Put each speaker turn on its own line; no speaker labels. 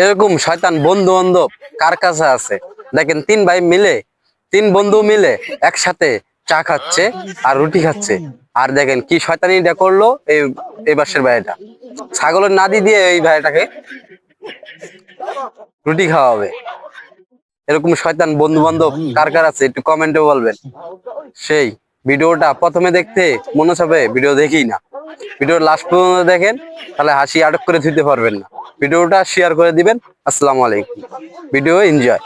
এরকম শয়তান বন্ধু বান্ধব কার কাছে আছে? দেখেন তিন বন্ধু মিলে একসাথে চা খাচ্ছে আর রুটি খাচ্ছে। আর দেখেন কি শয়তানিটা করলো এই বাসের ভাইটা, ছাগলের নাদি দিয়ে এই ভাইটাকে রুটি খাওয়াবে। এরকম শয়তান বন্ধু বান্ধব কার কার আছে একটু কমেন্টে বলবেন। সেই ভিডিওটা প্রথমে দেখতে মনে হবে ভিডিও দেখি না, ভিডিও লাস্ট পর্যন্ত দেখেন, তাহলে হাসি আটক করে দিতে পারবেন না। ভিডিওটা শেয়ার করে দিবেন। আসসালামু আলাইকুম। Video enjoy.